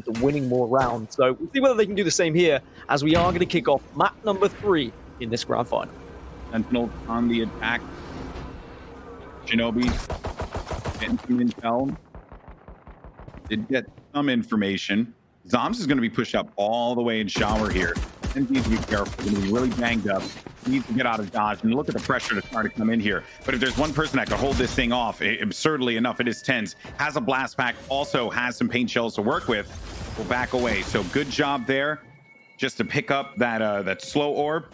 to winning more rounds. So we'll see whether they can do the same here, as we are going to kick off map number 3 in this grand final. Sentinels on the attack. Shinobi getting some intel. Did get some information. Zoms is going to be pushed up all the way in shower here. And needs to be careful. Going to be really banged up. Needs to get out of dodge. And look at the pressure to start to come in here. But if there's one person that could hold this thing off, absurdly enough, it is TenZ. Has a blast pack. Also has some paint shells to work with. Will back away. So good job there. Just to pick up that slow orb.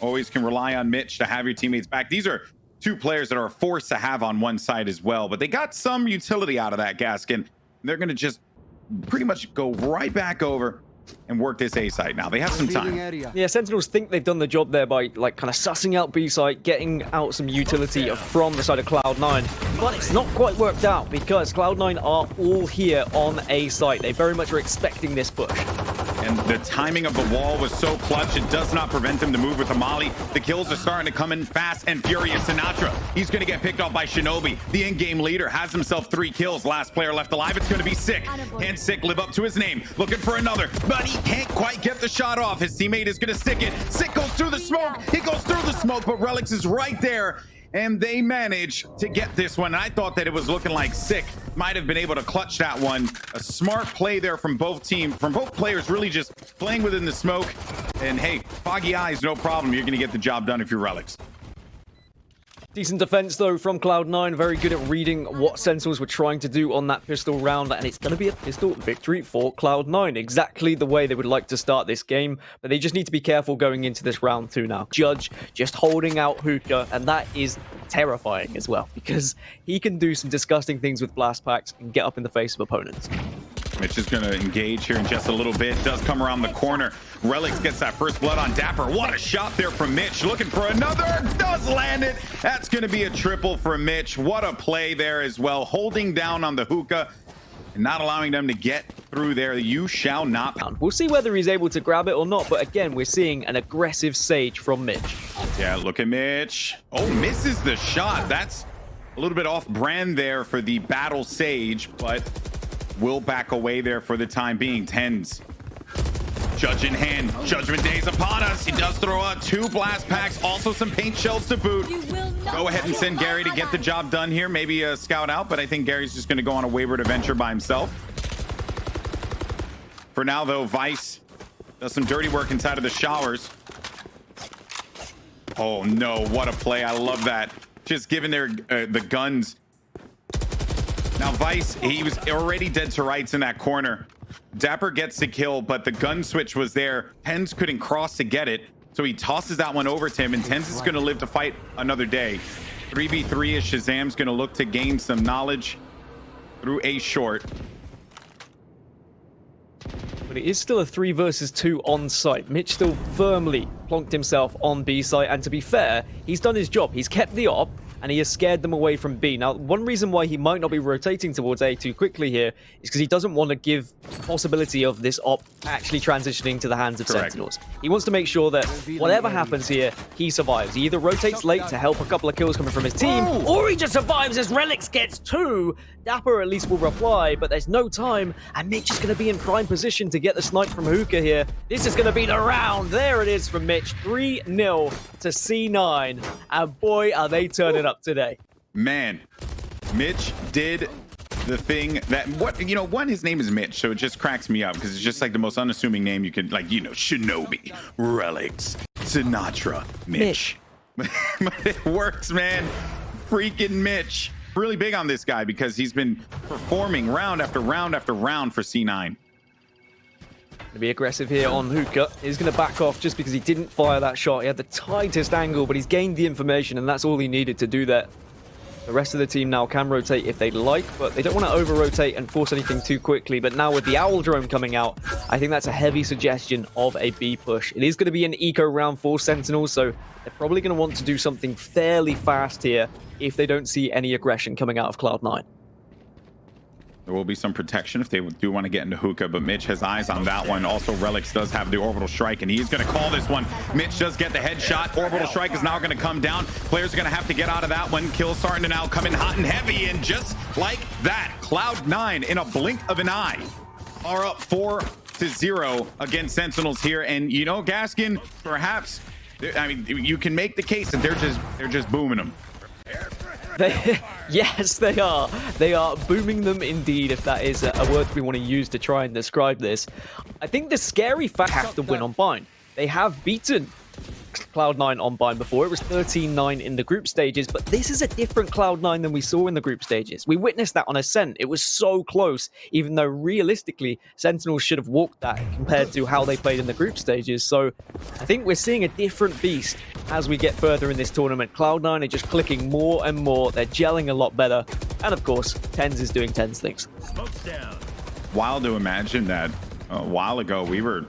Always can rely on Mitch to have your teammates back. These are two players that are a force to have on one side as well. But they got some utility out of that Gaskin. They're going to just pretty much go right back over and work this A site now. They have some time. Yeah, Sentinels think they've done the job there by like kind of sussing out B site, getting out some utility from the side of Cloud9. But it's not quite worked out because Cloud9 are all here on A site. They very much are expecting this push. And the timing of the wall was so clutch, it does not prevent them to move with the molly. The kills are starting to come in fast and furious. Sinatra, he's going to get picked off by Shinobi. The in-game leader has himself 3 kills. Last player left alive, it's going to be Sick. Can Sick live up to his name? Looking for another, but he can't quite get the shot off. His teammate is going to stick it. Sick goes through the smoke. He goes through the smoke, but Relix is right there. And they manage to get this one. I thought that it was looking like Sick might have been able to clutch that one. A smart play there from both players, really just playing within the smoke. And hey, foggy eyes, no problem. You're going to get the job done if you're Relix. Decent defense, though, from Cloud9. Very good at reading what Sentinels were trying to do on that pistol round, and it's going to be a pistol victory for Cloud9. Exactly the way they would like to start this game, but they just need to be careful going into this round 2 now. Judge just holding out Hookah, and that is terrifying as well, because he can do some disgusting things with blast packs and get up in the face of opponents. Mitch is going to engage here in just a little bit. Does come around the corner. Relix gets that first blood on Dapper. What a shot there from Mitch. Looking for another. Does land it. That's going to be a triple for Mitch. What a play there as well. Holding down on the hookah and not allowing them to get through there. You shall not. We'll see whether he's able to grab it or not. But again, we're seeing an aggressive Sage from Mitch. Yeah, look at Mitch. Oh, misses the shot. That's a little bit off brand there for the battle Sage, but will back away there for the time being. TenZ. Judge in hand. Judgment Day is upon us. He does throw out 2 blast packs. Also some paint shells to boot. Go ahead and send Gary to get the job done here. Maybe a scout out, but I think Gary's just going to go on a wayward adventure by himself. For now, though, Vice does some dirty work inside of the showers. Oh, no. What a play. I love that. Just giving their the guns. Now, Vice, he was already dead to rights in that corner. Dapper gets the kill, but the gun switch was there. TenZ couldn't cross to get it, so he tosses that one over to him, and TenZ is going to live to fight another day. 3v3 as Shazam's going to look to gain some knowledge through a short. But it is still a 3 versus 2 on site. Mitch still firmly plonked himself on B site, and to be fair, he's done his job. He's kept the op, and he has scared them away from B. Now, one reason why he might not be rotating towards A too quickly here is because he doesn't want to give possibility of this op actually transitioning to the hands of Sentinels. He wants to make sure that whatever happens here, he survives. He either rotates late to help a couple of kills coming from his team, or he just survives as Relix gets 2. Dapper at least will reply, but there's no time, and Mitch is going to be in prime position to get the snipe from Hookah here. This is going to be the round. There it is from Mitch. 3-0 to C9, and boy, are they turning up today. Man, Mitch did the thing that, one, his name is Mitch, so it just cracks me up because it's just like the most unassuming name you could, like, Shinobi, Relix, Sinatra, Mitch. But it works, man. Freaking Mitch. Really big on this guy because he's been performing round after round after round for C9. To be aggressive here on Hookah. He's going to back off just because he didn't fire that shot. He had the tightest angle, but he's gained the information, and that's all he needed to do that. The rest of the team now can rotate if they'd like, but they don't want to over-rotate and force anything too quickly. But now with the Owl Drone coming out, I think that's a heavy suggestion of a B push. It is going to be an eco round for Sentinels, so they're probably going to want to do something fairly fast here if they don't see any aggression coming out of Cloud9. There will be some protection if they do want to get into Hookah, but Mitch has eyes on that one. Also, Relix does have the orbital strike, and he's going to call this one. Mitch does get the headshot. Orbital strike is now going to come down. Players are going to have to get out of that one. Kills starting to now come in hot and heavy, and just like that, Cloud9 in a blink of an eye are up 4-0 against Sentinels here. And you know, Gaskin, perhaps, I mean, you can make the case that they're just booming them. Yes, they are. They are booming them indeed, if that is a word we want to use to try and describe this. I think the scary fact have to win on Bind. They have beaten Cloud9 on Bind before. It was 13-9 in the group stages, but this is a different Cloud9 than we saw in the group stages. We witnessed that on Ascent. It was so close, even though realistically, Sentinels should have walked that compared to how they played in the group stages. So I think we're seeing a different beast as we get further in this tournament. Cloud9 are just clicking more and more. They're gelling a lot better. And of course, TenZ is doing TenZ things. Wild to imagine that a while ago we were,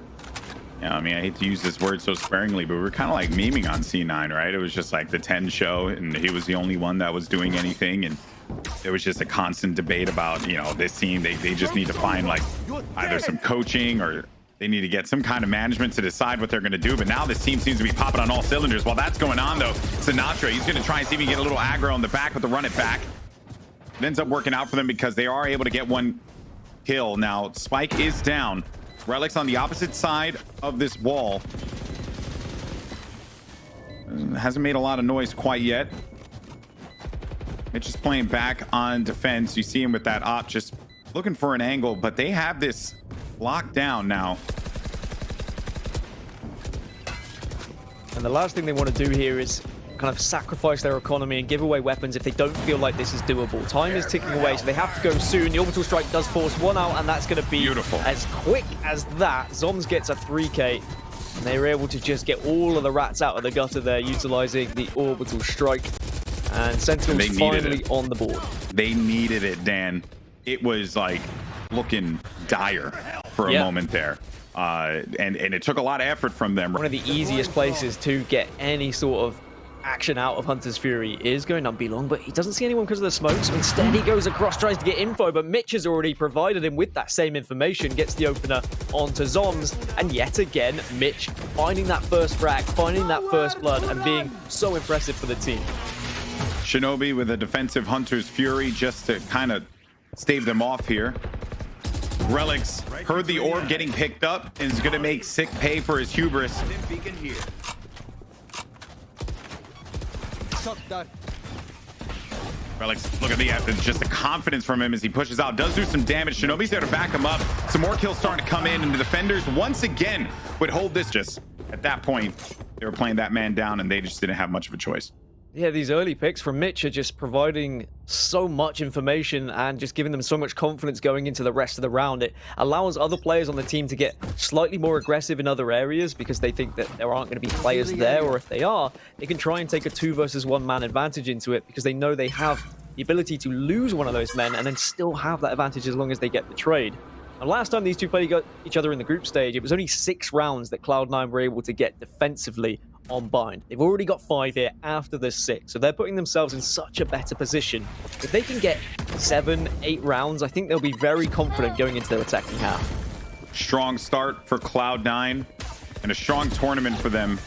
I mean, I hate to use this word so sparingly, but we were kind of like memeing on C9, right? It was just like the 10 show, and he was the only one that was doing anything. And there was just a constant debate about, you know, this team, they just need to find like either some coaching or they need to get some kind of management to decide what they're going to do. But now this team seems to be popping on all cylinders. While that's going on, though, Sinatra, he's going to try and see if he can get a little aggro on the back with the run it back. It ends up working out for them because they are able to get one kill. Now, Spike is down. Relic's on the opposite side of this wall. Hasn't made a lot of noise quite yet. Mitch is playing back on defense. You see him with that op just looking for an angle, but they have this locked down now. And the last thing they want to do here is kind of sacrifice their economy and give away weapons if they don't feel like this is doable. Time is ticking away, so they have to go soon. The orbital strike does force one out, and that's going to be beautiful. As quick as that. Zoms gets a 3K, and they were able to just get all of the rats out of the gutter there, utilizing the orbital strike. And Sentinels finally on the board. They needed it, Dan. It was like looking dire for a moment there. And it took a lot of effort from them. One of the easiest places to get any sort of action out of Hunter's Fury is going on B-long, but he doesn't see anyone because of the smoke, so instead he goes across, tries to get info, but Mitch has already provided him with that same information, gets the opener onto Zoms, and yet again, Mitch finding that first frag, finding that first blood, and being so impressive for the team. Shinobi with a defensive Hunter's Fury just to kind of stave them off here. Relics heard the orb getting picked up and is going to make sick pay for his hubris. Relics, look at just the confidence from him as he pushes out. Does do some damage. Shinobi's there to back him up. Some more kills starting to come in, and the defenders once again would hold this. Just at that point, they were playing that man down, and they just didn't have much of a choice. Yeah, these early picks from Mitch are just providing so much information and just giving them so much confidence going into the rest of the round. It allows other players on the team to get slightly more aggressive in other areas because they think that there aren't going to be players there, or if they are, they can try and take a 2 versus 1 man advantage into it because they know they have the ability to lose one of those men and then still have that advantage as long as they get the trade. And last time these two played each other in the group stage, it was only 6 rounds that Cloud9 were able to get defensively on Bind. They've already got 5 here after the 6, so they're putting themselves in such a better position. If they can get 7, 8 rounds, I think they'll be very confident going into their attacking half. Strong start for Cloud9 and a strong tournament for them,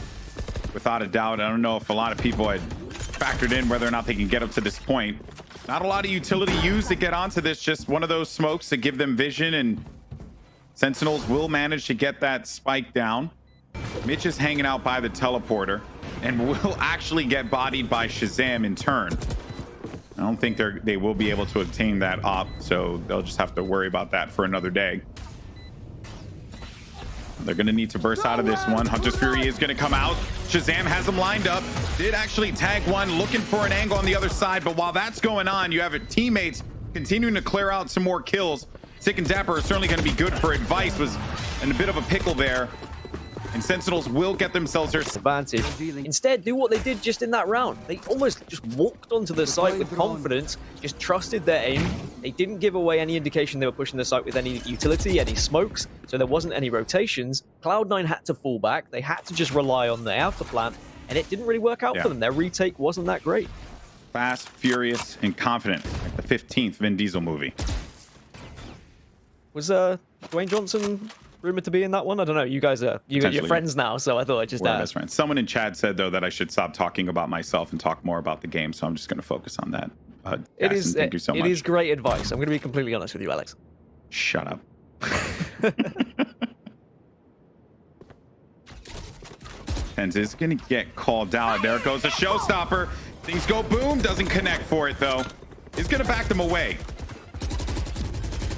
without a doubt. I don't know if a lot of people had factored in whether or not they can get up to this point. Not a lot of utility used to get onto this, just one of those smokes to give them vision, and Sentinels will manage to get that spike down. Mitch is hanging out by the teleporter and will actually get bodied by Shazam in turn. I don't think they will be able to obtain that op, so they'll just have to worry about that for another day. They're going to need to burst out of this one. Hunter's Fury is going to come out. Shazam has them lined up. Did actually tag one, looking for an angle on the other side. But while that's going on, you have teammates continuing to clear out some more kills. Sick and Dapper are certainly going to be good for advice. Was in a bit of a pickle there. And Sentinels will get themselves their advantage. Instead, do what they did just in that round. They almost just walked onto the site with confidence, just trusted their aim. They didn't give away any indication they were pushing the site with any utility, any smokes, so there wasn't any rotations. Cloud9 had to fall back. They had to just rely on the outer plant, and it didn't really work out for them. Their retake wasn't that great. Fast, furious, and confident, like the 15th Vin Diesel movie. Was Dwayne Johnson rumored to be in that one? I don't know. You guys are your friends now, so I thought I'd just ask. Best friends. Someone in chat said though that I should stop talking about myself and talk more about the game, so I'm just going to focus on that. Thank you so much. It is great advice. I'm going to be completely honest with you, Alex. Shut up. Tenz is going to get called out. There goes a showstopper. Things go boom. Doesn't connect for it, though. He's going to back them away.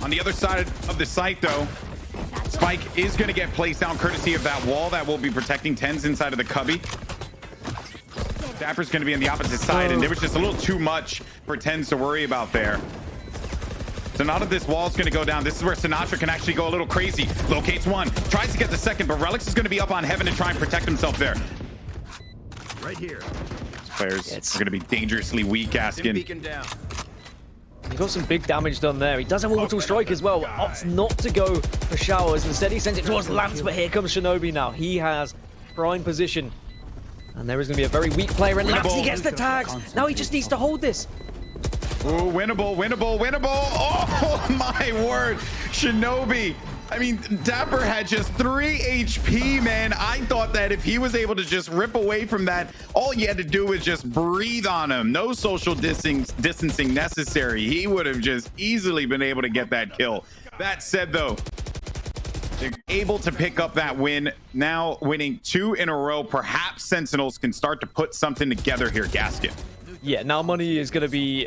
On the other side of the site, though, Spike is going to get placed down courtesy of that wall that will be protecting Tenz inside of the cubby. Dapper's going to be on the opposite side, and there was just a little too much for Tenz to worry about there. So now that this wall's going to go down, this is where Sinatra can actually go a little crazy. Locates one, tries to get the second, but Relix is going to be up on Heaven to try and protect himself there. Right here. These players are going to be dangerously weak, Gaskin. He got some big damage done there. He does have Orbital Strike as well. Opts not to go for showers. Instead, he sends it towards Lance, but here comes Shinobi now. He has prime position. And there is going to be a very weak player in Lance. He gets the tags. Now he just needs to hold this. Ooh, winnable, winnable, winnable. Oh, my word. Shinobi. I mean, Dapper had just 3 HP, man. I thought that if he was able to just rip away from that, all he had to do was just breathe on him. No social distancing necessary. He would have just easily been able to get that kill. That said, though, they're able to pick up that win. Now winning 2 in a row. Perhaps Sentinels can start to put something together here, Gaskin. Yeah, now money is going to be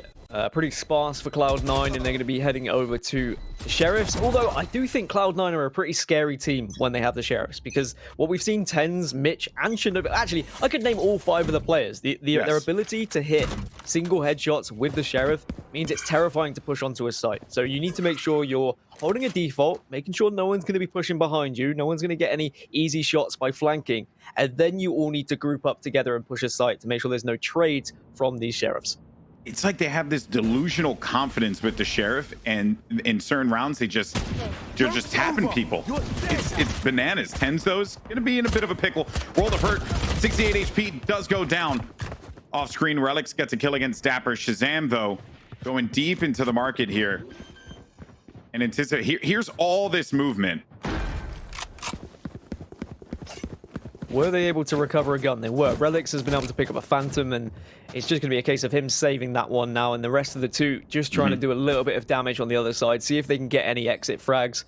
pretty sparse for Cloud9, and they're going to be heading over to the Sheriffs. Although I do think Cloud9 are a pretty scary team when they have the Sheriffs, because what we've seen Tenz, Mitch, and Shinobi, actually, I could name all 5 of the players. Their ability to hit single headshots with the Sheriff means it's terrifying to push onto a site. So you need to make sure you're holding a default, making sure no one's going to be pushing behind you, no one's going to get any easy shots by flanking, and then you all need to group up together and push a site to make sure there's no trades from these Sheriffs. It's like they have this delusional confidence with the Sheriff, and in certain rounds they're just tapping people. It's bananas. Tenz, those gonna be in a bit of a pickle. World of Hurt, 68 HP does go down. Off screen, Relix gets a kill against Dapper. Shazam, though, going deep into the market here. And here's all this movement. Were they able to recover a gun? They were. Relix has been able to pick up a Phantom, and it's just going to be a case of him saving that one now, and the rest of the 2 just trying to do a little bit of damage on the other side, see if they can get any exit frags,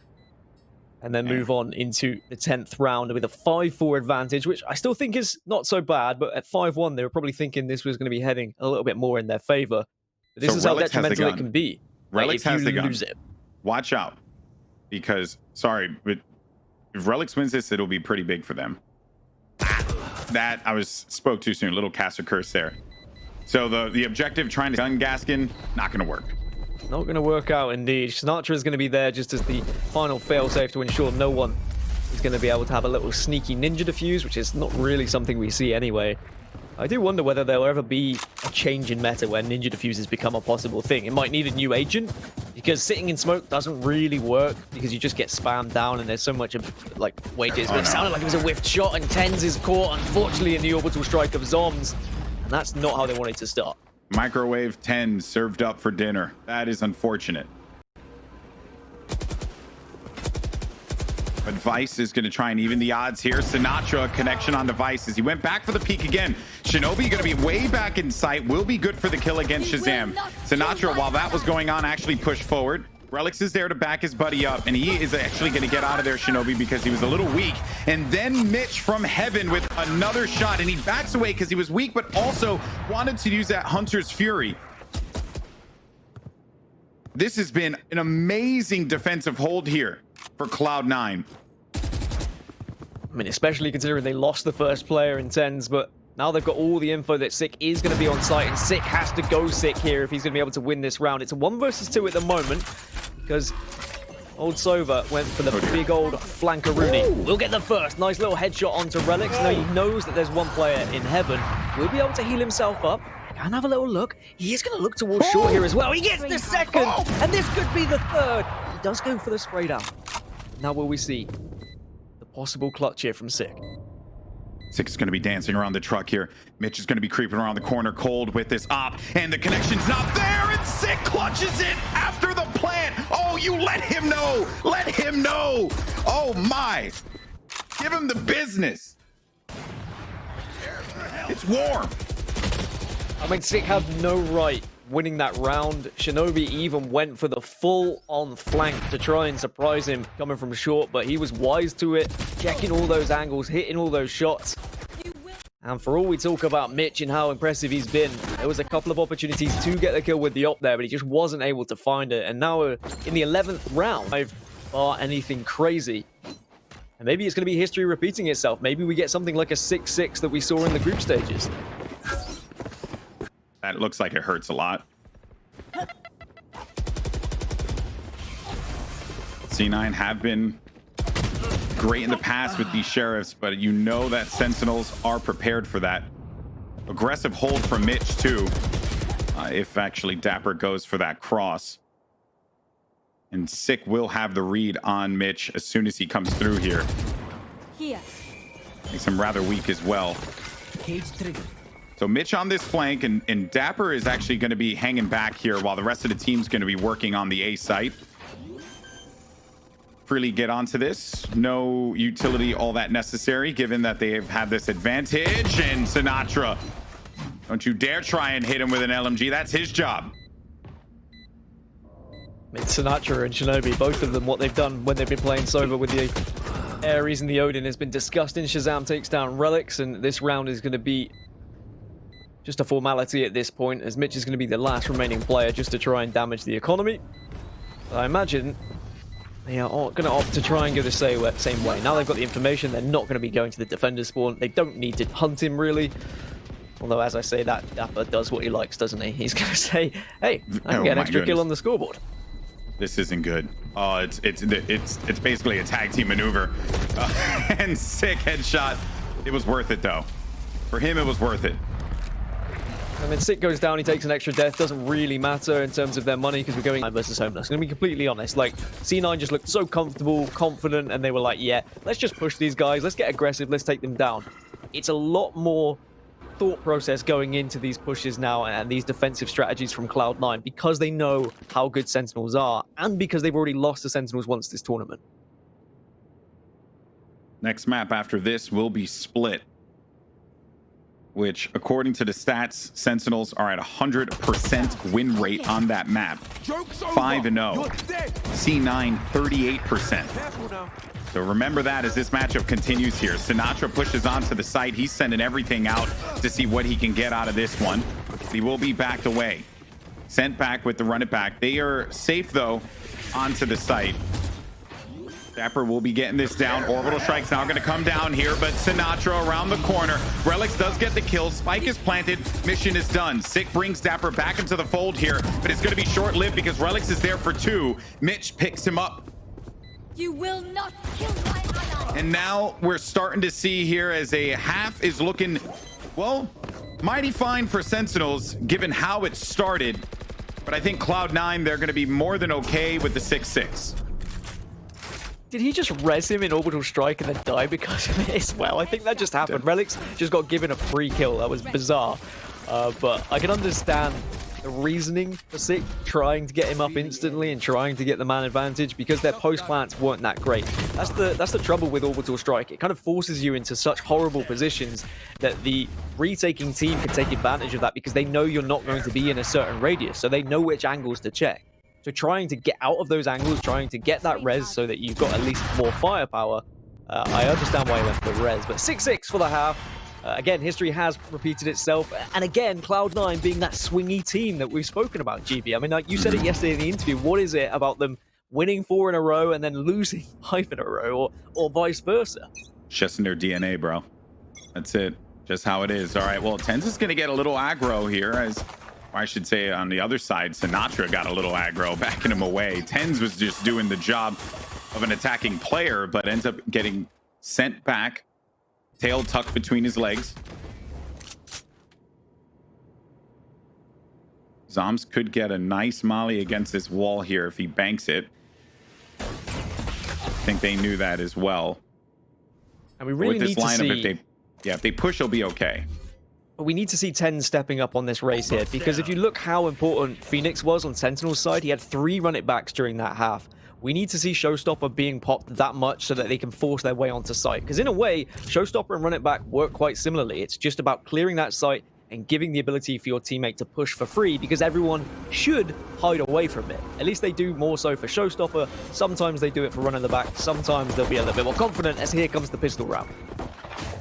and then move on into the 10th round with a 5-4 advantage, which I still think is not so bad, but at 5-1, they were probably thinking this was going to be heading a little bit more in their favor. But this is how detrimental it can be. Relix has the gun. Lose it. Watch out, because, sorry, but if Relix wins this, it'll be pretty big for them. That I spoke too soon. Little caster curse there. So the objective, trying to gun Gaskin, not going to work. Not going to work out indeed. Sinatra is going to be there just as the final failsafe to ensure no one is going to be able to have a little sneaky ninja defuse, which is not really something we see anyway. I do wonder whether there'll ever be a change in meta where ninja defuses become a possible thing. It might need a new agent, because sitting in smoke doesn't really work, because you just get spammed down and there's so much of, like, wages. But it sounded like it was a whiffed shot, and Tenz is caught, unfortunately, in the orbital strike of Zoms. And that's not how they wanted to start. Microwave 10 served up for dinner. That is unfortunate. But Vice is going to try and even the odds here. Sinatra, connection on the Vice as he went back for the peek again. Shinobi going to be way back in sight. Will be good for the kill against Shazam. Sinatra, while that was going on, actually pushed forward. Relix is there to back his buddy up, and he is actually going to get out of there, Shinobi, because he was a little weak. And then Mitch from Heaven with another shot, and he backs away because he was weak, but also wanted to use that Hunter's Fury. This has been an amazing defensive hold here for Cloud9. I mean, especially considering they lost the first player in Tenz, but now they've got all the info that Sick is going to be on site, and Sick has to go Sick here if he's going to be able to win this round. It's a 1 versus 2 at the moment, because old Sova went for the big old flankaroonie. We'll get the first. Nice little headshot onto Relix. Now he knows that there's one player in Heaven. We'll be able to heal himself up. Can have a little look. He is going to look towards short here as well. He gets the second, and this could be the third. He does go for the spray down. Now will we see the possible clutch here from Sick? Sick is going to be dancing around the truck here. Mitch is going to be creeping around the corner cold with this op, and the connection's not there, and Sick clutches it after the plant. Oh, you let him know. Let him know. Oh, my. Give him the business. It's warm. I mean, Sick have no right winning that round. Shinobi even went for the full-on flank to try and surprise him coming from short, but he was wise to it, checking all those angles, hitting all those shots. And for all we talk about Mitch and how impressive he's been, there was a couple of opportunities to get the kill with the op there, but he just wasn't able to find it. And now we're in the 11th round, bar anything crazy. And maybe it's going to be history repeating itself. Maybe we get something like a 6-6 that we saw in the group stages. That looks like it hurts a lot. C9 have been great in the past with these sheriffs, but you know that Sentinels are prepared for that. Aggressive hold from Mitch too, if actually Dapper goes for that cross. And Sick will have the read on Mitch as soon as he comes through here. Makes him rather weak as well. So Mitch on this flank, and Dapper is actually going to be hanging back here while the rest of the team's going to be working on the A site. Freely get onto this. No utility all that necessary, given that they have had this advantage. And Sinatra, don't you dare try and hit him with an LMG. That's his job. It's Sinatra and Shinobi, both of them, what they've done when they've been playing Sova with the Ares and the Odin has been disgusting. Shazam takes down Relics, and this round is going to be just a formality at this point, as Mitch is going to be the last remaining player just to try and damage the economy. I imagine they are going to opt to try and go the same way. Now they've got the information, they're not going to be going to the defender spawn. They don't need to hunt him, really. Although, as I say, that Dapper does what he likes, doesn't he? He's going to say, hey, I can get an extra kill on the scoreboard. This isn't good. Oh, it's basically a tag team maneuver. And Sick headshot. It was worth it, though. For him, it was worth it. I mean, Sick goes down, he takes an extra death. Doesn't really matter in terms of their money because we're going versus Homeless. I'm going to be completely honest. Like, C9 just looked so comfortable, confident, and they were like, yeah, let's just push these guys. Let's get aggressive. Let's take them down. It's a lot more thought process going into these pushes now and these defensive strategies from Cloud9 because they know how good Sentinels are and because they've already lost the Sentinels once this tournament. Next map after this will be Split, which, according to the stats, Sentinels are at 100% win rate on that map. 5-0. C9, 38%. So remember that as this matchup continues here. Sinatra pushes onto the site. He's sending everything out to see what he can get out of this one. He will be backed away. Sent back with the run it back. They are safe, though, onto the site. Dapper will be getting this down. Orbital Strike's now going to come down here, but Sinatra around the corner. Relics does get the kill. Spike is planted. Mission is done. Sick brings Dapper back into the fold here, but it's going to be short-lived because Relics is there for 2. Mitch picks him up. You will not kill my ally. And now we're starting to see here as a half is looking, well, mighty fine for Sentinels, given how it started. But I think Cloud9, they're going to be more than okay with the 6-6. Did he just res him in Orbital Strike and then die because of it as well? I think that just happened. Relics just got given a free kill. That was bizarre. But I can understand the reasoning for Sick trying to get him up instantly and trying to get the man advantage because their post plants weren't that great. That's the trouble with Orbital Strike. It kind of forces you into such horrible positions that the retaking team can take advantage of that because they know you're not going to be in a certain radius, so they know which angles to check. So trying to get out of those angles, trying to get that res so that you've got at least more firepower, I understand why he went for the res. But 6-6 for the half. Again, history has repeated itself. And again, Cloud9 being that swingy team that we've spoken about, GB. I mean, like you said it yesterday in the interview. What is it about them winning 4 in a row and then losing 5 in a row or vice versa? Just in their DNA, bro. That's it. Just how it is. All right, well, Tens is going to get a little aggro here, as I should say on the other side, Sinatra got a little aggro, backing him away. Tens was just doing the job of an attacking player, but ends up getting sent back. Tail tucked between his legs. Zoms could get a nice molly against this wall here if he banks it. I think they knew that as well. And we really with need this to lineup, see... if they push, he'll be okay. But we need to see 10 stepping up on this race here, because if you look how important Phoenix was on Sentinel's side, he had 3 run-it-backs during that half. We need to see Showstopper being popped that much so that they can force their way onto site. Because in a way, Showstopper and Run It Back work quite similarly. It's just about clearing that site, and giving the ability for your teammate to push for free, because everyone should hide away from it. At least they do more so for showstopper. Sometimes they do it for running the back. Sometimes they'll be a little bit more confident, as here comes the pistol round.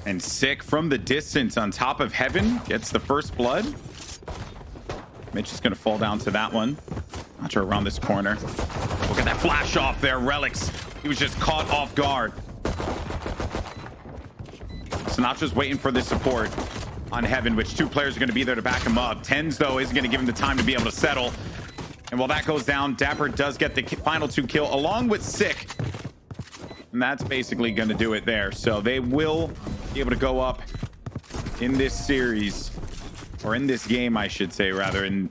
And Sick from the distance on top of Heaven gets the first blood. Mitch is going to fall down to that one. Not sure around this corner. Look at that flash off there, Relics. He was just caught off guard. Sinatra's waiting for the support on Heaven, which 2 players are going to be there to back him up. Tens, though, isn't going to give him the time to be able to settle. And while that goes down, Dapper does get the final 2 kill along with Sick. And that's basically going to do it there. So they will be able to go up in this series, or in this game, I should say, rather. And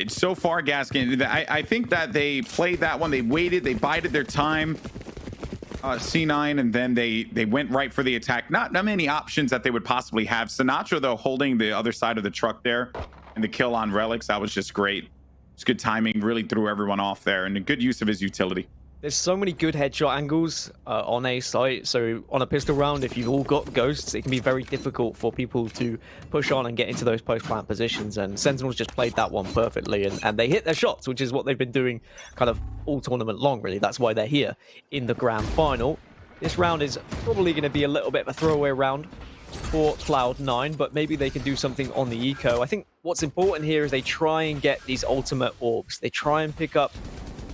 so far, Gaskin, I think that they played that one. They waited, they bided their time. C9, and then they went right for the attack. Not many options that they would possibly have. Sinatra, though, holding the other side of the truck there, and the kill on Relics, that was just great. It's good timing, really threw everyone off there, and a good use of his utility. There's so many good headshot angles on A site. So on a pistol round, if you've all got ghosts, it can be very difficult for people to push on and get into those post-plant positions. And Sentinels just played that one perfectly, and they hit their shots, which is what they've been doing kind of all tournament long, really. That's why they're here in the grand final. This round is probably going to be a little bit of a throwaway round for Cloud9, but maybe they can do something on the eco. I think what's important here is they try and get these ultimate orbs. They try and pick up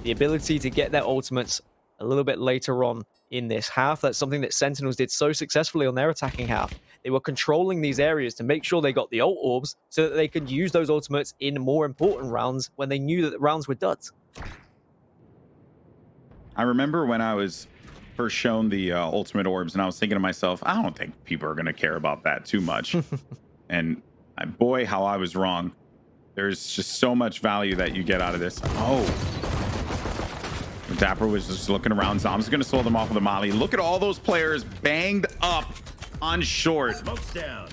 the ability to get their ultimates a little bit later on in this half. That's something that Sentinels did so successfully on their attacking half. They were controlling these areas to make sure they got the ult orbs so that they could use those ultimates in more important rounds when they knew that the rounds were duds. I remember when I was first shown the ultimate orbs, and I was thinking to myself, I don't think people are going to care about that too much. And boy, how I was wrong. There's just so much value that you get out of this. Oh. Dapper was just looking around. Zom's going to slow them off with a molly. Look at all those players banged up on short. Smoke's down.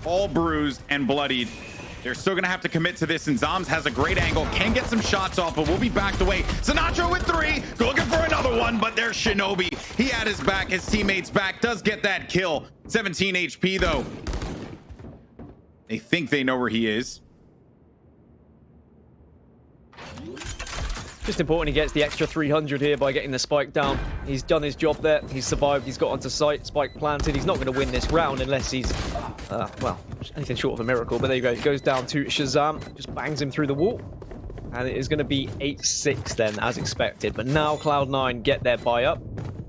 All bruised and bloodied. They're still going to have to commit to this, and Zoms has a great angle. Can get some shots off, but will be backed away. Sinatra with 3. Looking for another one, but there's Shinobi. He had his back, his teammates back. Does get that kill. 17 HP, though. They think they know where he is. Just important he gets the extra 300 here by getting the spike down. He's done his job there. He's survived. He's got onto site. Spike planted. He's not going to win this round unless he's, well, anything short of a miracle. But there you go. He goes down to Shazam. Just bangs him through the wall. And it is going to be 8-6 then, as expected. But now Cloud9 get their buy up.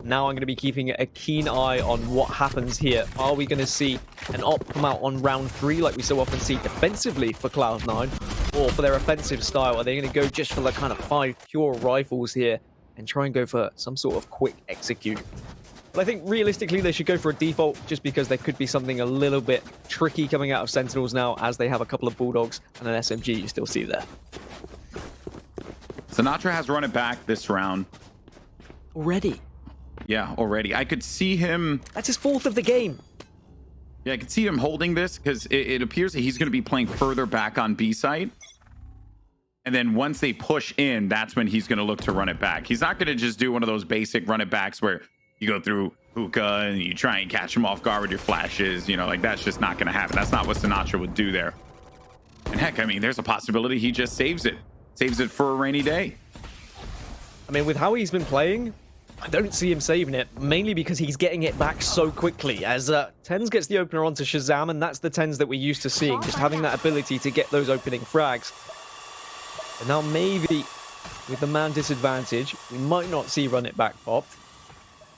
Now I'm going to be keeping a keen eye on what happens here. Are we going to see an op come out on round 3 like we so often see defensively for Cloud9? Or for their offensive style, are they going to go just for the kind of 5 pure rifles here and try and go for some sort of quick execute? But I think realistically they should go for a default just because there could be something a little bit tricky coming out of Sentinels now, as they have a couple of Bulldogs and an SMG you still see there. Sinatra has run it back this round. Already? Yeah, already. I could see him... That's his 4th of the game. Yeah, I could see him holding this because it appears that he's going to be playing further back on B site. And then once they push in, that's when he's going to look to run it back. He's not going to just do one of those basic run it backs where you go through hookah and you try and catch him off guard with your flashes. You know, like that's just not going to happen. That's not what Sinatra would do there. And heck, I mean, there's a possibility he just saves it. Saves it for a rainy day. I mean, with how he's been playing, I don't see him saving it, mainly because he's getting it back so quickly, as Tens gets the opener onto Shazam, and that's the Tens that we're used to seeing, just having that ability to get those opening frags. And now maybe, with the man disadvantage, we might not see run it back popped.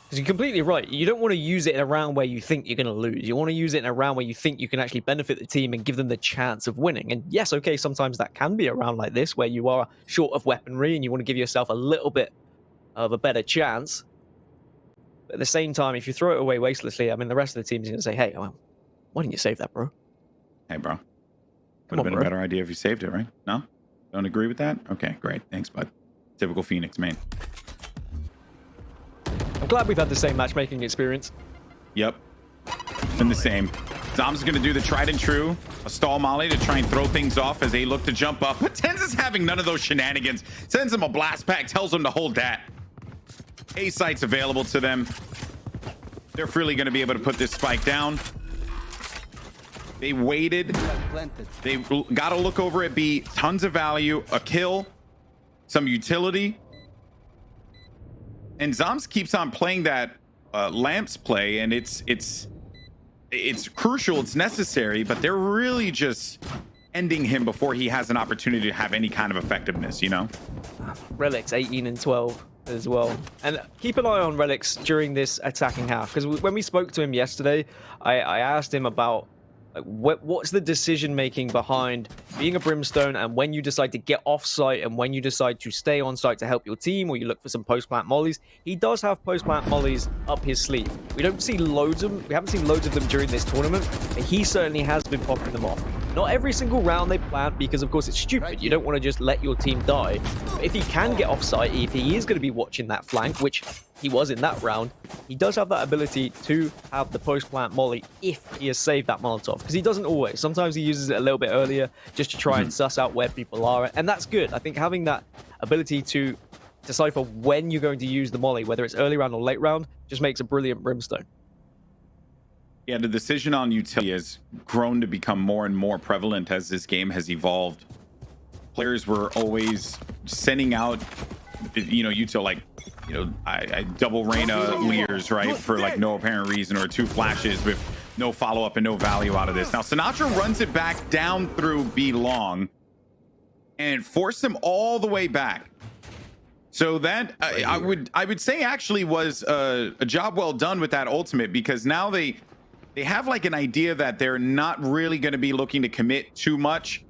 Because you're completely right, you don't want to use it in a round where you think you're going to lose. You want to use it in a round where you think you can actually benefit the team and give them the chance of winning. And yes, okay, sometimes that can be a round like this, where you are short of weaponry and you want to give yourself a little bit of a better chance. But at the same time, if you throw it away wastefully, I mean, the rest of the team's going to say, hey, well, why didn't you save that, bro? Hey, bro. Would have been a better idea if you saved it, right? No? Don't agree with that? Okay, great. Thanks, bud. Typical Phoenix, man. I'm glad we've had the same matchmaking experience. Yep. And the same. Dom's going to do the tried and true. A stall molly to try and throw things off as they look to jump up. But Tens is having none of those shenanigans. Sends him a blast pack, tells him to hold that. A site's available to them. They're freely going to be able to put this spike down. They waited. They got to look over at B. Tons of value, a kill, some utility. And Zoms keeps on playing that lamps play, and it's crucial, it's necessary, but they're really just ending him before he has an opportunity to have any kind of effectiveness, you know? Relics 18 and 12 as well. And keep an eye on Relics during this attacking half, because when we spoke to him yesterday, I asked him about what's the decision making behind being a Brimstone, and when you decide to get off site and when you decide to stay on site to help your team, or you look for some post-plant mollies. He does have post-plant mollies up his sleeve. We haven't seen loads of them during this tournament, but he certainly has been popping them off. Not every single round they plant, because of course it's stupid. You don't want to just let your team die. But if he can get off site, if he is going to be watching that flank, which he was in that round, he does have that ability to have the post-plant molly if he has saved that Molotov, because he doesn't always. Sometimes he uses it a little bit earlier just to try and suss out where people are, and that's good. I think having that ability to decipher when you're going to use the molly, whether it's early round or late round, just makes a brilliant Brimstone. Yeah, the decision on utility has grown to become more and more prevalent as this game has evolved. Players were always sending out, util, like, I double Reyna leers, right, for like no apparent reason, or 2 flashes with no follow-up and no value out of this. Now, Sinatra runs it back down through B long and forced them all the way back. So that I would say actually was a job well done with that ultimate, because now they have like an idea that they're not really going to be looking to commit too much.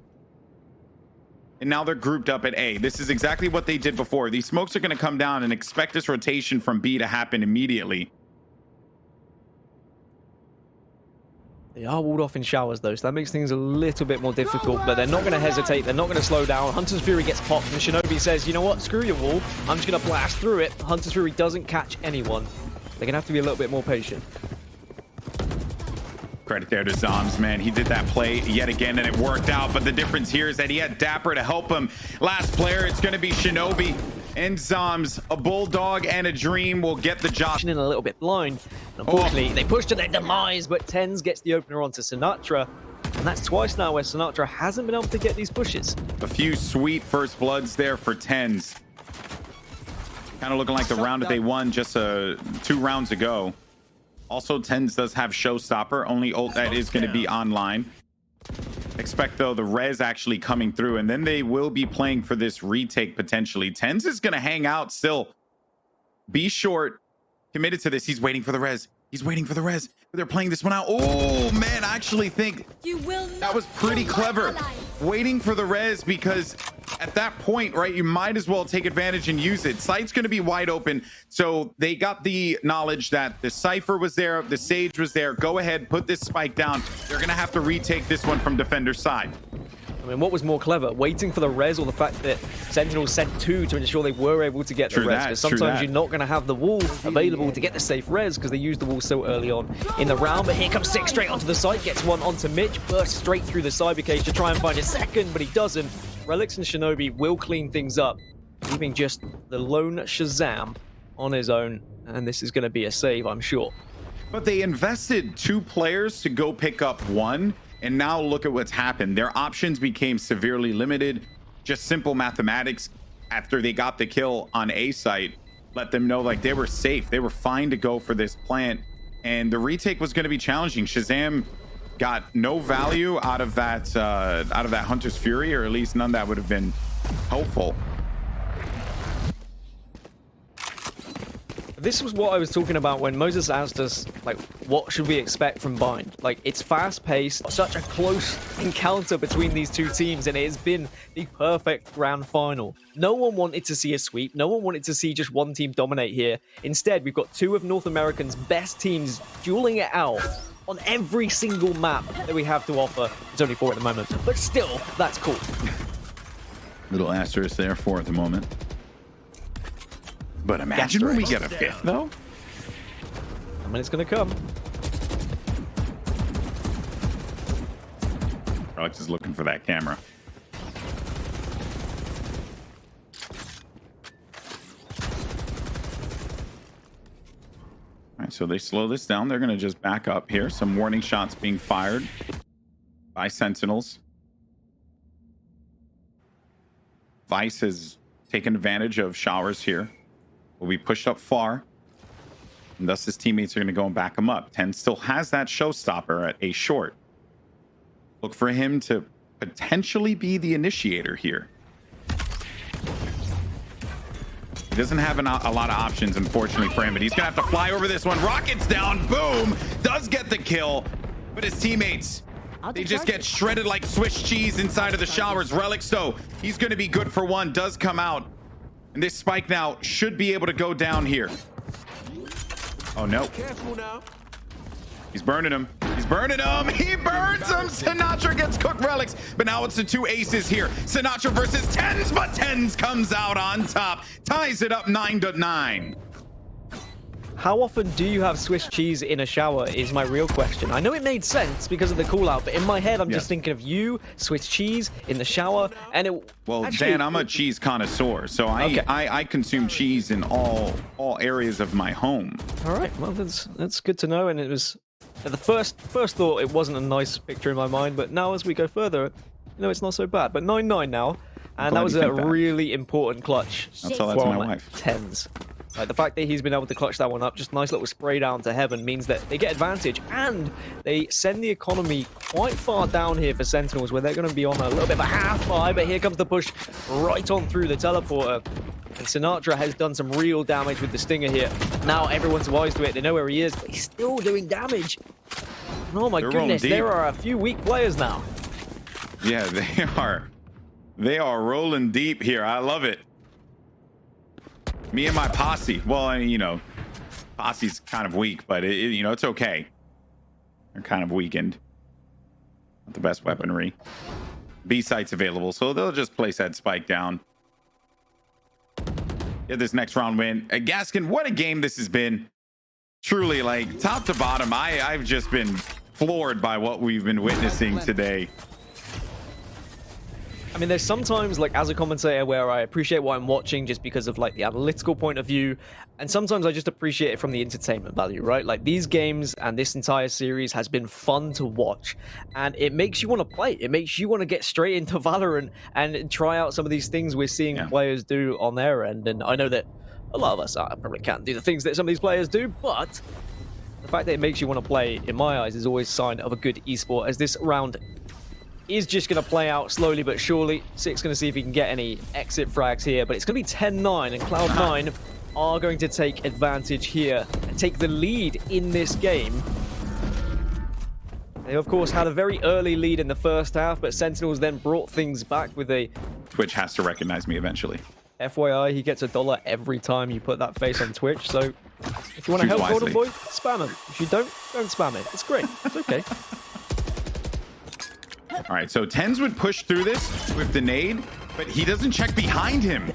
And now they're grouped up at A. This is exactly what they did before. These smokes are going to come down, and expect this rotation from B to happen immediately. They are walled off in showers, though, so that makes things a little bit more difficult, but they're not going to hesitate. They're not going to slow down. Hunter's Fury gets popped, and Shinobi says, you know what, screw your wall. I'm just going to blast through it. Hunter's Fury doesn't catch anyone. They're going to have to be a little bit more patient. Credit there to Zoms, man. He did that play yet again, and it worked out. But the difference here is that he had Dapper to help him. Last player, it's going to be Shinobi and Zoms. A Bulldog and a Dream will get the job. In a little bit blind. Unfortunately, they push to their demise, but Tens gets the opener onto Sinatra. And that's twice now where Sinatra hasn't been able to get these pushes. A few sweet first bloods there for Tens. Kind of looking like the round that they won just 2 rounds ago. Also, Tens does have Showstopper, only ult that is going to be online. Expect, though, the res actually coming through, and then they will be playing for this retake potentially. Tens is going to hang out still. Be short, committed to this. He's waiting for the res. He's waiting for the res. They're playing this one out. Oh, man, I actually think that was pretty clever. Waiting for the res, because at that point, right, you might as well take advantage and use it. Site's going to be wide open. So they got the knowledge that the Cypher was there, the Sage was there. Go ahead, put this spike down. They're going to have to retake this one from defender's side. I mean, what was more clever, waiting for the res, or the fact that Sentinels sent 2 to ensure they were able to get the res? Because sometimes you're not going to have the wall available to get the safe res, because they used the wall so early on in the round. But here comes 6 straight onto the side, gets one onto Mitch, bursts straight through the cyber cage to try and find a second, but he doesn't. Relics and Shinobi will clean things up, leaving just the lone Shazam on his own, and this is going to be a save, I'm sure. But they invested 2 players to go pick up 1. And now look at what's happened. Their options became severely limited. Just simple mathematics after they got the kill on A site let them know like they were safe. They were fine to go for this plant. And the retake was going to be challenging. Shazam got no value out of that Hunter's Fury, or at least none that would have been helpful. This was what I was talking about when Moses asked us, like, what should we expect from Bind? Like, it's fast-paced, such a close encounter between these 2 teams, and it has been the perfect grand final. No one wanted to see a sweep. No one wanted to see just one team dominate here. Instead, we've got 2 of North America's best teams dueling it out on every single map that we have to offer. There's only 4 at the moment, but still, that's cool. Little asterisk there, 4 at the moment. But imagine when we get a 5th, though. I mean, it's going to come. Alex is looking for that camera. All right, so they slow this down. They're going to just back up here. Some warning shots being fired. by Sentinels. Vice has taken advantage of showers here. Will be pushed up far. And thus his teammates are going to go and back him up. 10 still has that showstopper at a short. Look for him to potentially be the initiator here. He doesn't have a lot of options, unfortunately, for him, but he's going to have to fly over this one. Rockets down. Boom. Does get the kill. But his teammates, they just get shredded like Swiss cheese inside of the showers. Relics, though, he's going to be good for one. Does come out. And this spike now should be able to go down here. Oh, no. Careful now. He's burning him. He's burning him. He burns him. Sinatra gets cooked. Relics. But now it's the two aces here. Sinatra versus Tens, but Tens comes out on top. Ties it up 9-9. How often do you have Swiss cheese in a shower is my real question. I know it made sense because of the call out, but in my head, I'm just thinking of you, Swiss cheese in the shower, and it... Well, actually, Dan, I'm a cheese connoisseur, so I consume cheese in all areas of my home. All right, well, that's good to know, and it was... At the first thought, it wasn't a nice picture in my mind, but now as we go further, it's not so bad. But 9-9 now, and that was a really important clutch. I'll tell that to my from wife. Tens. Like, the fact that he's been able to clutch that one up, just nice little spray down to heaven, means that they get advantage, and they send the economy quite far down here for Sentinels, where they're going to be on a little bit of a half-buy, but here comes the push right on through the teleporter. And Sinatra has done some real damage with the Stinger here. Now everyone's wise to it. They know where he is, but he's still doing damage. Oh my goodness, there are a few weak players now. Yeah, they are. They are rolling deep here. I love it. Me and my posse. Well, posse's kind of weak, but it's okay. They're kind of weakened. Not the best weaponry. B site's available, so they'll just place that spike down. Get this next round win. Gaskin, what a game this has been. Truly, like, top to bottom, I've just been floored by what we've been witnessing today. I mean, there's sometimes, like, as a commentator, where I appreciate what I'm watching just because of, like, the analytical point of view, and sometimes I just appreciate it from the entertainment value, right? Like, these games and this entire series has been fun to watch, and it makes you want to play. It makes you want to get straight into Valorant and try out some of these things we're seeing players do on their end, and I know that a lot of us probably can't do the things that some of these players do, but the fact that it makes you want to play, in my eyes, is always a sign of a good esport, as this round is just going to play out slowly but surely. Six going to see if he can get any exit frags here, but it's going to be 10-9, and Cloud9 are going to take advantage here and take the lead in this game. They, of course, had a very early lead in the first half, but Sentinels then brought things back with a... Twitch has to recognize me eventually. FYI, he gets $1 every time you put that face on Twitch, so if you want to help Golden Boy, spam him. If you don't spam it. It's great. It's okay. All right, so Tens would push through this with the nade, but he doesn't check behind him.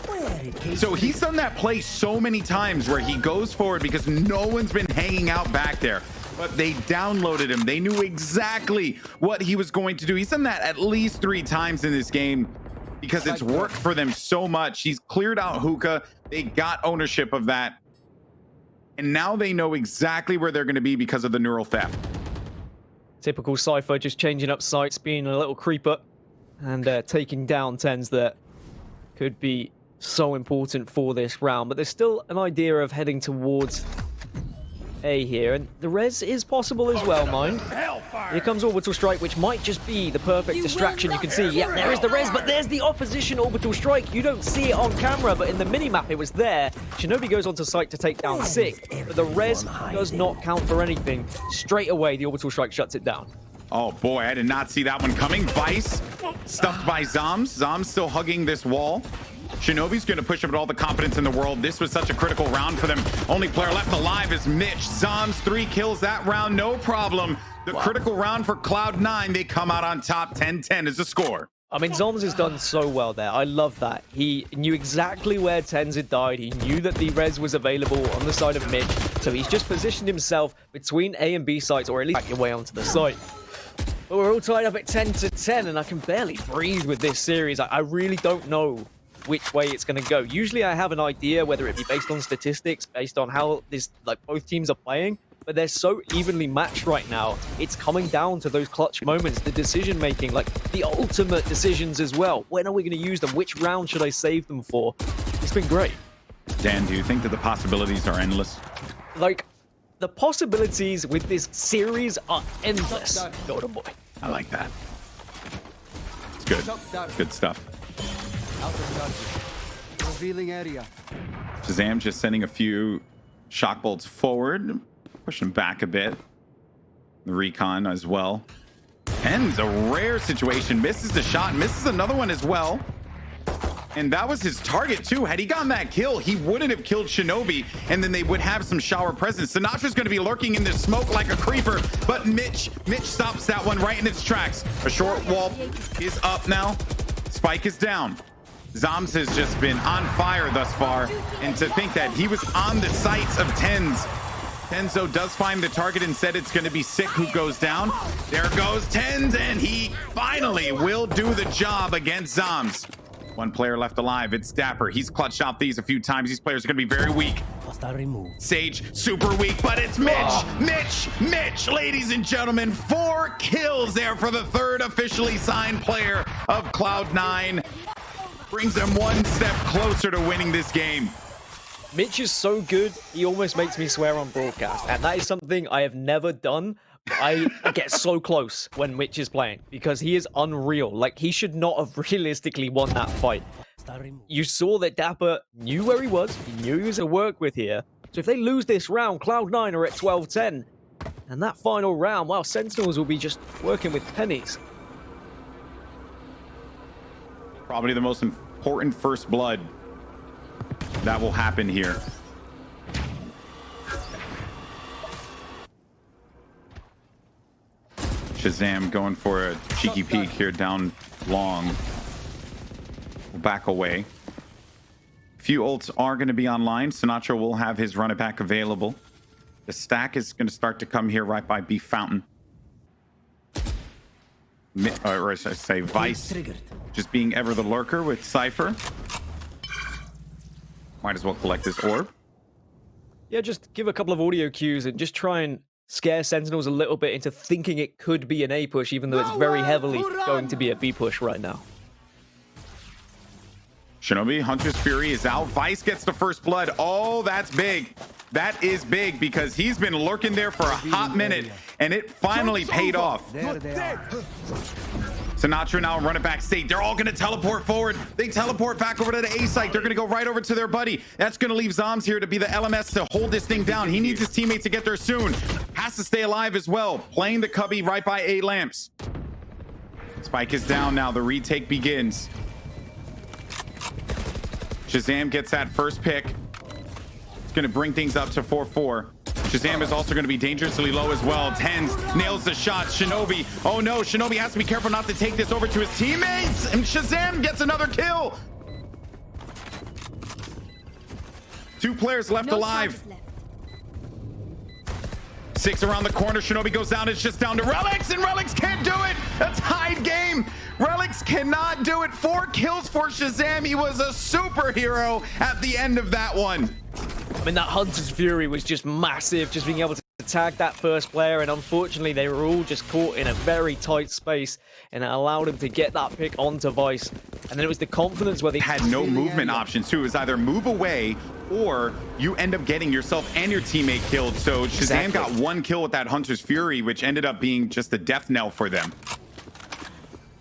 So he's done that play so many times where he goes forward because no one's been hanging out back there. But they downloaded him. They knew exactly what he was going to do. He's done that at least 3 times in this game because it's worked for them so much. He's cleared out hookah. They got ownership of that. And now they know exactly where they're going to be because of the neural theft. Typical Cypher, just changing up sights, being a little creeper, and taking down Tens that could be so important for this round. But there's still an idea of heading towards A here, and the res is possible as well, mind. Here comes Orbital Strike, which might just be the perfect distraction. You can see, yeah, there is the res, but there's the opposition Orbital Strike. You don't see it on camera, but in the minimap it was there. Shinobi goes onto site to take down Six, but the res does not count for anything. Straight away, the Orbital Strike shuts it down. Oh boy, I did not see that one coming. Vice stuffed by Zoms. Zoms still hugging this wall. Shinobi's going to push up with all the confidence in the world. This was such a critical round for them. Only player left alive is Mitch. Zoms 3 kills that round, no problem. The critical round for Cloud9. They come out on top. 10-10 is the score. I mean, Zoms has done so well there. I love that. He knew exactly where Tens had died. He knew that the res was available on the side of Mitch. So he's just positioned himself between A and B sites, or at least back your way onto the site. But we're all tied up at 10-10, and I can barely breathe with this series. I really don't know which way it's going to go. Usually I have an idea, whether it be based on statistics, based on how both teams are playing. but they're so evenly matched right now. It's coming down to those clutch moments, the decision making, like the ultimate decisions as well. When are we going to use them? Which round should I save them for? It's been great. Dan, do you think that the possibilities are endless? Like, the possibilities with this series are endless. Golden boy. I like that. It's good. Good stuff. Revealing area. Shazam just sending a few shock bolts forward, pushing back a bit. The recon as well. Ends a rare situation, misses the shot, misses another one as well. And that was his target too. Had he gotten that kill, he wouldn't have killed Shinobi, and then they would have some shower presence. Sinatra's going to be lurking in the smoke like a creeper, but Mitch stops that one right in its tracks. A short wall is up now. Spike is down. Zoms has just been on fire thus far, and to think that he was on the sights of Tens. Tenzo does find the target. Instead, it's going to be Sick who goes down. There goes Tens, and he finally will do the job against Zoms. One player left alive. It's Dapper. He's clutched out these a few times. These players are going to be very weak. Sage, super weak, but it's Mitch. Mitch, ladies and gentlemen. 4 kills there for the 3rd officially signed player of Cloud9. Brings them one step closer to winning this game. Mitch is so good, he almost makes me swear on broadcast. And that is something I have never done. I get so close when Mitch is playing because he is unreal. Like, he should not have realistically won that fight. You saw that Dapper knew where he was. He knew he was to work with here. So if they lose this round, Cloud9 are at 12-10. And that final round, well, Sentinels will be just working with pennies. Probably the most important first blood that will happen here. Shazam going for a cheeky peek here down long. We'll back away. A few ults are going to be online. Sinatra will have his run it back available. The stack is going to start to come here right by B Fountain. Or I should say Vice. Just being ever the lurker with Cypher. Might as well collect this orb. Yeah, just give a couple of audio cues and just try and scare Sentinels a little bit into thinking it could be an A push, even though it's very heavily going to be a B push right now. Shinobi, Hunter's Fury is out. Vice gets the first blood. Oh, that's big. That is big because he's been lurking there for a hot minute, and it finally paid off. There they are. Sinatra now run it back state. They're all going to teleport forward. They teleport back over to the A site. They're going to go right over to their buddy. That's going to leave Zoms here to be the LMS to hold this thing down. He needs his teammates to get there soon. Has to stay alive as well. Playing the cubby right by A lamps. Spike is down now. The retake begins. Shazam gets that first pick. It's going to bring things up to 4-4. Shazam is also going to be dangerously low as well. Tens nails the shot. Shinobi. Oh no, Shinobi has to be careful not to take this over to his teammates. And Shazam gets another kill. 2 players left alive. 6 around the corner. Shinobi goes down. It's just down to Relics, and Relics can't do it. A tied game. Relics cannot do it. 4 kills for Shazam. He was a superhero at the end of that one. I mean, that Hunter's Fury was just massive, just being able to tag that first player, and unfortunately they were all just caught in a very tight space, and it allowed him to get that pick onto Vice. And then it was the confidence where they had no movement options too. It was either move away or you end up getting yourself and your teammate killed. So Shazam got 1 kill with that Hunter's Fury, which ended up being just a death knell for them.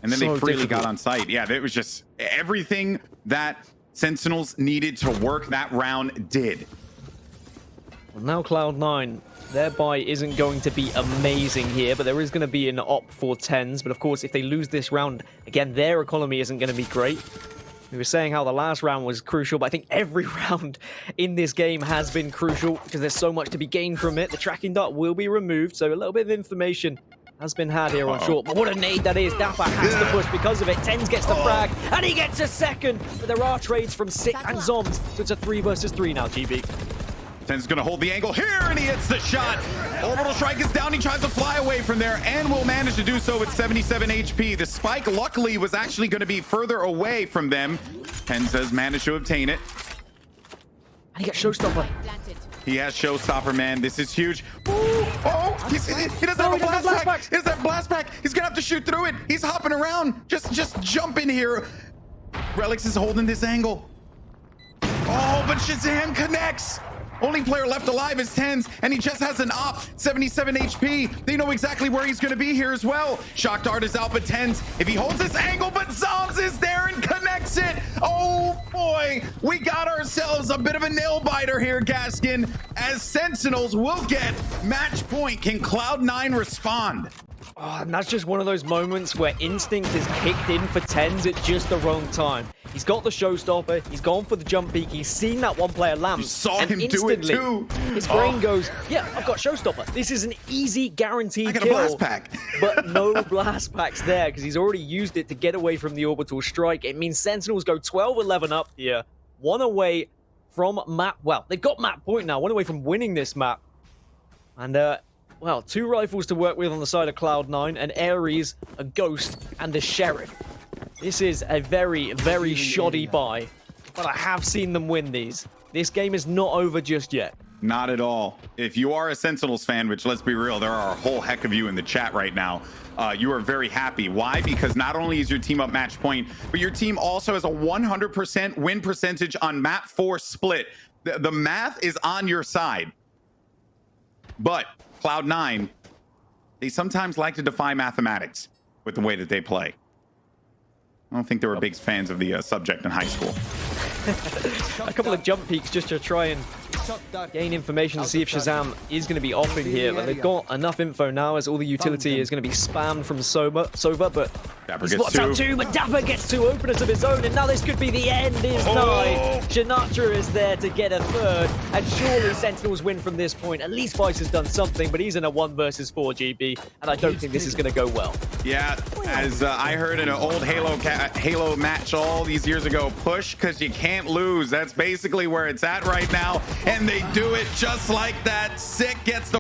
And then they freely got on site. Yeah, it was just everything that Sentinels needed to work that round did. Well, now Cloud9, their buy isn't going to be amazing here, but there is going to be an op for Tens. But of course, if they lose this round, again, their economy isn't going to be great. We were saying how the last round was crucial, but I think every round in this game has been crucial because there's so much to be gained from it. The tracking dart will be removed, so a little bit of information has been had here on short. But what a nade that is. Dapper has to push because of it. Tens gets the frag, and he gets a second. But there are trades from Sick and Zoms, so it's a 3 versus 3 now, GB. Tens going to hold the angle here, and he hits the shot. Orbital Strike is down. He tries to fly away from there and will manage to do so with 77 HP. The spike, luckily, was actually going to be further away from them. Tens has managed to obtain it. And he gets Showstopper. He has showstopper, man. This is huge. Ooh, oh, he doesn't have a blast pack. He doesn't have a blast pack. He's gonna have to shoot through it. He's hopping around. Just jump in here. Relix is holding this angle. Oh, but Shazam connects. Only player left alive is Tens, and he just has an op, 77 HP. They know exactly where he's going to be here as well. Shock Dart is out, but Tens, if he holds this angle, but Zombs is there and connects it. Oh boy, we got ourselves a bit of a nail biter here, Gaskin, as Sentinels will get match point. Can Cloud9 respond? Oh, and that's just one of those moments where instinct is kicked in for Tens at just the wrong time. He's got the showstopper, he's gone for the jump peek, he's seen that one player lamp. You saw and him do it too. His brain goes, yeah, I've got showstopper. This is an easy guaranteed I got kill. a blast pack. But no blast packs there because he's already used it to get away from the orbital strike. It means Sentinels go 12-11 up here, one away from map. Well, they've got map point now, one away from winning this map. And well, 2 rifles to work with on the side of Cloud9, an Ares, a Ghost, and a Sheriff. This is a very, very shoddy buy, but I have seen them win these. This game is not over just yet. Not at all. If you are a Sentinels fan, which let's be real, there are a whole heck of you in the chat right now, you are very happy. Why? Because not only is your team up match point, but your team also has a 100% win percentage on map 4 split. The math is on your side. But Cloud9, they sometimes like to defy mathematics with the way that they play. I don't think they were big fans of the subject in high school. A couple of jump peeks just to try and gain information to see if Shazam is going to be offing here, but they've got enough info now as all the utility is going to be spammed from Sova, but Dapper he gets spots out 2, but Dapper gets 2 openers of his own, and now this could be the end is nigh. Sinatra is there to get a 3rd, and surely Sentinels win from this point. At least Vice has done something, but he's in a 1 versus 4 GB, and I don't think this is going to go well. Yeah, as I heard in an old Halo match all these years ago, push because you can't lose. That's basically where it's at right now, and they do it just like that. Sick gets the